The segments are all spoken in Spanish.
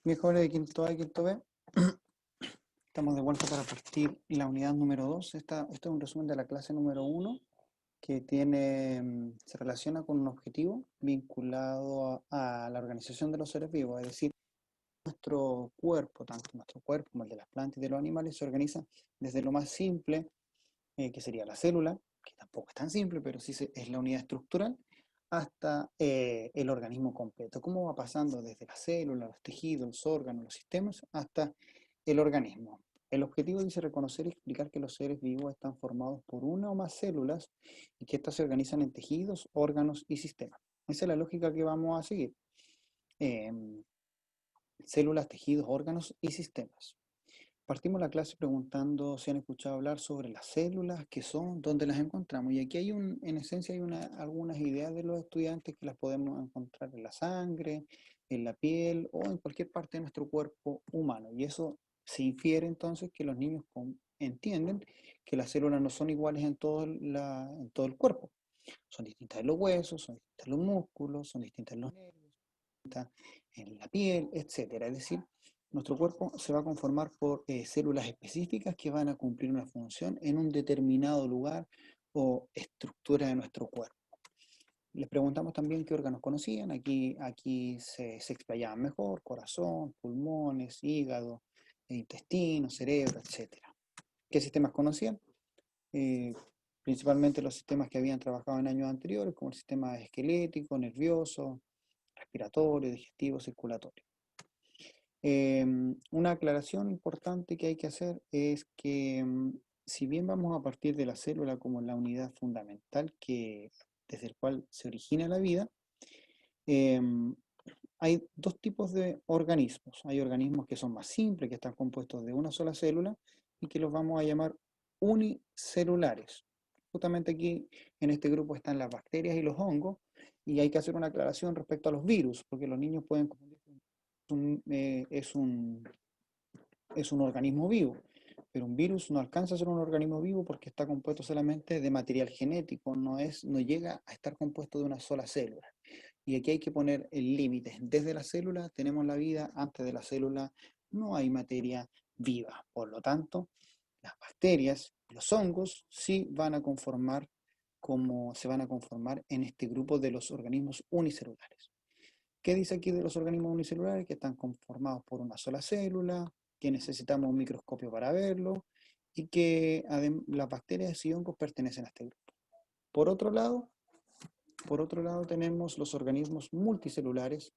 Mis jóvenes de quinto A y quinto B, estamos de vuelta para partir la unidad número 2. Esto es un resumen de la clase número 1 que se relaciona con un objetivo vinculado a la organización de los seres vivos, es decir, nuestro cuerpo, tanto nuestro cuerpo como el de las plantas y de los animales, se organiza desde lo más simple, que sería la célula, que tampoco es tan simple, pero sí es la unidad estructural, hasta el organismo completo. ¿Cómo va pasando desde la célula, los tejidos, los órganos, los sistemas, hasta el organismo? El objetivo dice reconocer y explicar que los seres vivos están formados por una o más células y que éstas se organizan en tejidos, órganos y sistemas. Esa es la lógica que vamos a seguir. Eh, Células, tejidos, órganos y sistemas. Partimos la clase preguntando si han escuchado hablar sobre las células, qué son, dónde las encontramos. Y aquí en esencia hay algunas ideas de los estudiantes que las podemos encontrar en la sangre, en la piel o en cualquier parte de nuestro cuerpo humano. Y eso se infiere entonces que los niños entienden que las células no son iguales en todo el cuerpo. Son distintas en los huesos, son distintas en los músculos, son distintas en los nervios, en la piel, etcétera. Es decir, nuestro cuerpo se va a conformar por células específicas que van a cumplir una función en un determinado lugar o estructura de nuestro cuerpo. Les preguntamos también qué órganos conocían. Aquí se explayaban mejor: corazón, pulmones, hígado, intestino, cerebro, etcétera. ¿Qué sistemas conocían? Eh, Principalmente los sistemas que habían trabajado en años anteriores, como el sistema esquelético, nervioso, respiratorio, digestivo, circulatorio. Una aclaración importante que hay que hacer es que si bien vamos a partir de la célula como la unidad fundamental desde el cual se origina la vida, em, hay dos tipos de organismos. Hay organismos que son más simples, que están compuestos de una sola célula y que los vamos a llamar unicelulares. Justamente aquí en este grupo están las bacterias y los hongos, y hay que hacer una aclaración respecto a los virus, porque los niños pueden confundir. Es un organismo vivo, pero un virus no alcanza a ser un organismo vivo porque está compuesto solamente de material genético, no llega a estar compuesto de una sola célula. Y aquí hay que poner el límite. Desde la célula tenemos la vida, antes de la célula no hay materia viva. Por lo tanto, las bacterias, los hongos, sí se van a conformar en este grupo de los organismos unicelulares. ¿Qué dice aquí de los organismos unicelulares? Que están conformados por una sola célula, que necesitamos un microscopio para verlo, y que las bacterias y hongos pertenecen a este grupo. Por otro lado, tenemos los organismos multicelulares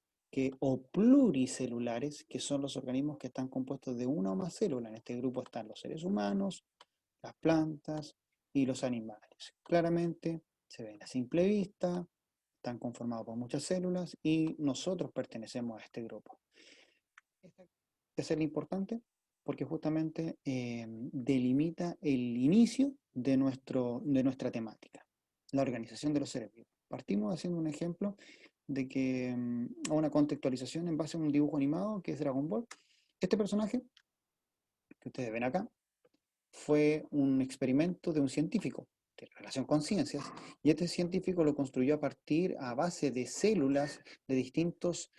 o pluricelulares, que son los organismos que están compuestos de una o más células. En este grupo están los seres humanos, las plantas y los animales. Claramente se ven a simple vista, están conformados por muchas células y nosotros pertenecemos a este grupo. Esta es el importante porque justamente delimita el inicio de nuestra temática, la organización de los seres vivos. Partimos haciendo un ejemplo de que, una contextualización en base a un dibujo animado que es Dragon Ball. Este personaje que ustedes ven acá fue un experimento de un científico de relación con ciencias, y este científico lo construyó a base de células de distintos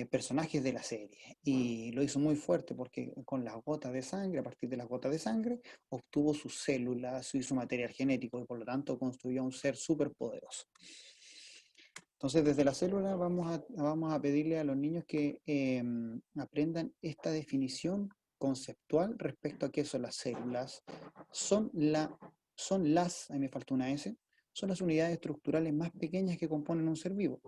personajes de la serie, y lo hizo muy fuerte porque con las gotas de sangre, a partir de las gotas de sangre, obtuvo sus células y su material genético, y por lo tanto construyó un ser súper poderoso. Entonces, desde la célula vamos a pedirle a los niños que aprendan esta definición conceptual respecto a qué son las células. Ahí me falta una S, son las unidades estructurales más pequeñas que componen un ser vivo.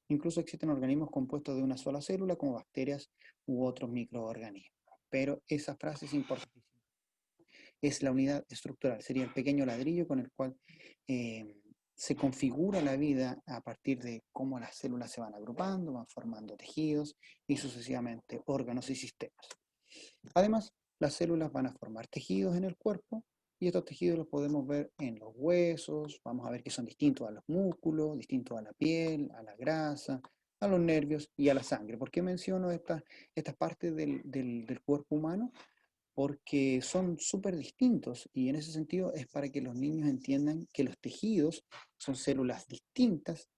Incluso existen organismos compuestos de una sola célula, como bacterias u otros microorganismos. Pero esa frase es importantísima. Es la unidad estructural, sería el pequeño ladrillo con el cual se configura la vida a partir de cómo las células se van agrupando, van formando tejidos y sucesivamente órganos y sistemas. Además, las células van a formar tejidos en el cuerpo, y estos tejidos los podemos ver en los huesos. Vamos a ver que son distintos a los músculos, distintos a la piel, a la grasa, a los nervios y a la sangre. ¿Por qué menciono estas partes del cuerpo humano? Porque son súper distintos, y en ese sentido es para que los niños entiendan que los tejidos son células distintas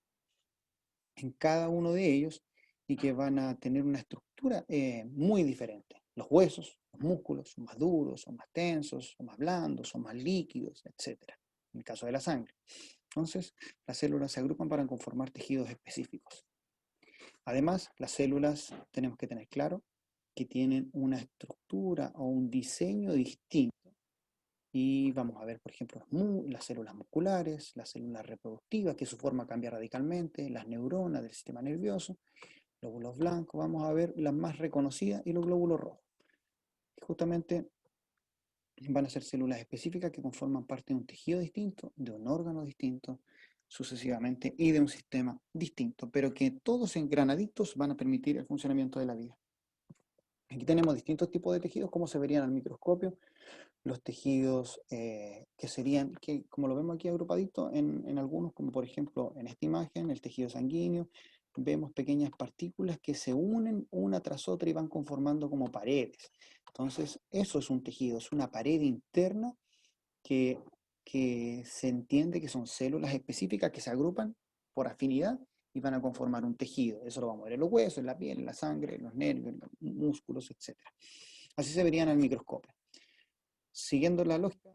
en cada uno de ellos, y que van a tener una estructura muy diferente. Los huesos, los músculos son más duros, son más tensos, son más blandos, son más líquidos, etc. En el caso de la sangre. Entonces, las células se agrupan para conformar tejidos específicos. Además, las células tenemos que tener claro que tienen una estructura o un diseño distinto. Y vamos a ver, por ejemplo, las células musculares, las células reproductivas, que su forma cambia radicalmente, las neuronas del sistema nervioso, glóbulos blancos, vamos a ver las más reconocidas y los glóbulos rojos. Y justamente van a ser células específicas que conforman parte de un tejido distinto, de un órgano distinto, sucesivamente, y de un sistema distinto, pero que todos engranaditos van a permitir el funcionamiento de la vida. Aquí tenemos distintos tipos de tejidos, como se verían al microscopio, los tejidos que serían, que como lo vemos aquí agrupadito en algunos, como por ejemplo en esta imagen, el tejido sanguíneo, vemos pequeñas partículas que se unen una tras otra y van conformando como paredes. Entonces, eso es un tejido, es una pared interna que, que se entiende que son células específicas que se agrupan por afinidad y van a conformar un tejido. Eso lo vamos a ver en los huesos, en la piel, en la sangre, en los nervios, en los músculos, etc. Así se verían al microscopio. Siguiendo la lógica,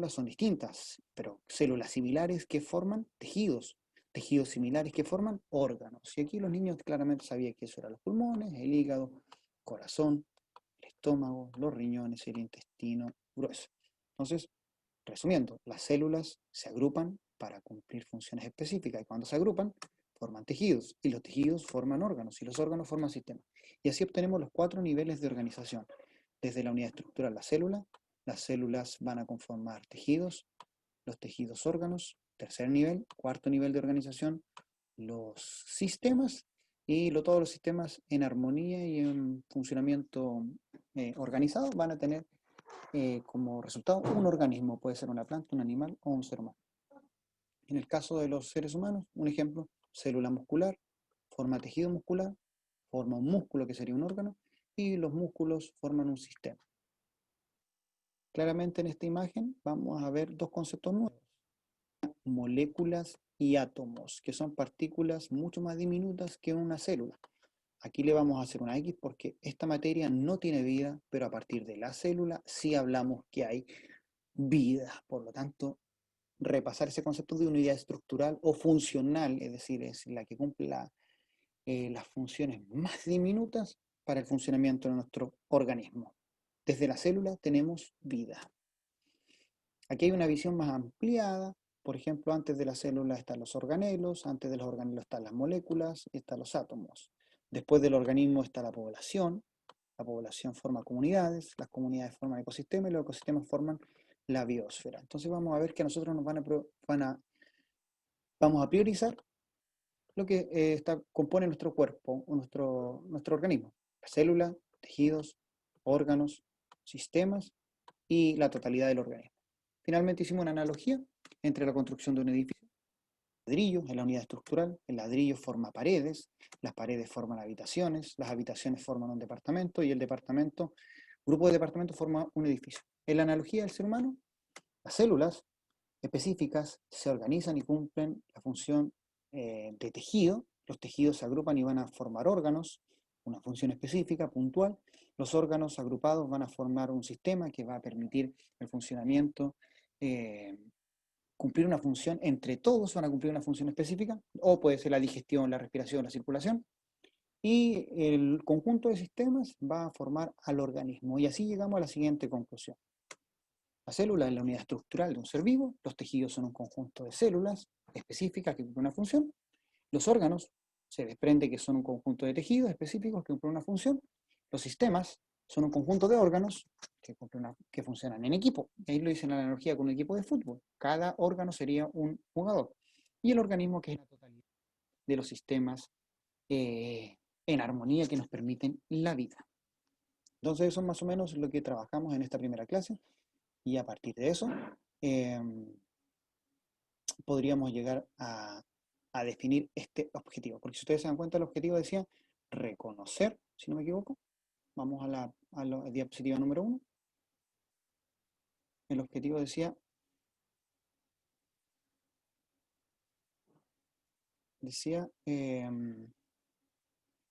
son distintas, pero células similares que forman tejidos, tejidos similares que forman órganos. Y aquí los niños claramente sabían que eso eran los pulmones, el hígado, corazón, el estómago, los riñones, el intestino grueso. Entonces, resumiendo, las células se agrupan para cumplir funciones específicas y cuando se agrupan forman tejidos y los tejidos forman órganos y los órganos forman sistemas. Y así obtenemos los 4 niveles de organización. Desde la unidad estructural, la célula, las células van a conformar tejidos, los tejidos órganos, tercer nivel, cuarto nivel de organización, los sistemas y todos los sistemas en armonía y en funcionamiento organizado van a tener como resultado un organismo, puede ser una planta, un animal o un ser humano. En el caso de los seres humanos, un ejemplo, célula muscular, forma tejido muscular, forma un músculo que sería un órgano y los músculos forman un sistema. Claramente en esta imagen vamos a ver dos conceptos nuevos, moléculas y átomos, que son partículas mucho más diminutas que una célula. Aquí le vamos a hacer una X porque esta materia no tiene vida, pero a partir de la célula sí hablamos que hay vida. Por lo tanto, repasar ese concepto de unidad estructural o funcional, es decir, es la que cumple las funciones más diminutas para el funcionamiento de nuestro organismo. Desde la célula tenemos vida. Aquí hay una visión más ampliada. Por ejemplo, antes de la célula están los organelos, antes de los organelos están las moléculas, están los átomos. Después del organismo está la población forma comunidades, las comunidades forman ecosistemas y los ecosistemas forman la biosfera. Entonces vamos a ver que a nosotros nos vamos a priorizar lo que compone nuestro cuerpo o nuestro organismo. Las células, tejidos, órganos, sistemas y la totalidad del organismo. Finalmente hicimos una analogía entre la construcción de un edificio. Ladrillos en la unidad estructural, el ladrillo forma paredes, las paredes forman habitaciones, las habitaciones forman un departamento y el grupo de departamentos forma un edificio. En la analogía del ser humano, las células específicas se organizan y cumplen la función de tejido. Los tejidos se agrupan y van a formar órganos, una función específica, puntual. Los órganos agrupados van a formar un sistema que va a permitir el funcionamiento, cumplir una función, entre todos van a cumplir una función específica, o puede ser la digestión, la respiración, la circulación, y el conjunto de sistemas va a formar al organismo. Y así llegamos a la siguiente conclusión. La célula es la unidad estructural de un ser vivo, los tejidos son un conjunto de células específicas que cumplen una función, los órganos se desprende que son un conjunto de tejidos específicos que cumplen una función, los sistemas son un conjunto de órganos que funcionan en equipo. Ahí lo dice en la analogía con un equipo de fútbol. Cada órgano sería un jugador. Y el organismo que es la totalidad de los sistemas en armonía que nos permiten la vida. Entonces eso es más o menos lo que trabajamos en esta primera clase. Y a partir de eso, podríamos llegar a definir este objetivo. Porque si ustedes se dan cuenta, el objetivo decía reconocer, si no me equivoco. Vamos a la diapositiva número 1. El objetivo decía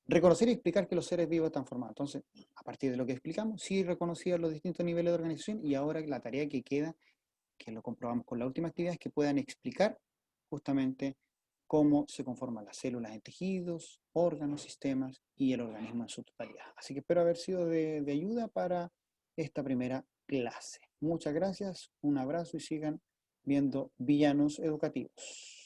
reconocer y explicar que los seres vivos están formados. Entonces, a partir de lo que explicamos, sí reconocían los distintos niveles de organización y ahora la tarea que queda, que lo comprobamos con la última actividad, es que puedan explicar justamente cómo se conforman las células en tejidos, órganos, sistemas y el organismo en su totalidad. Así que espero haber sido de ayuda para esta primera clase. Muchas gracias, un abrazo y sigan viendo Villanos Educativos.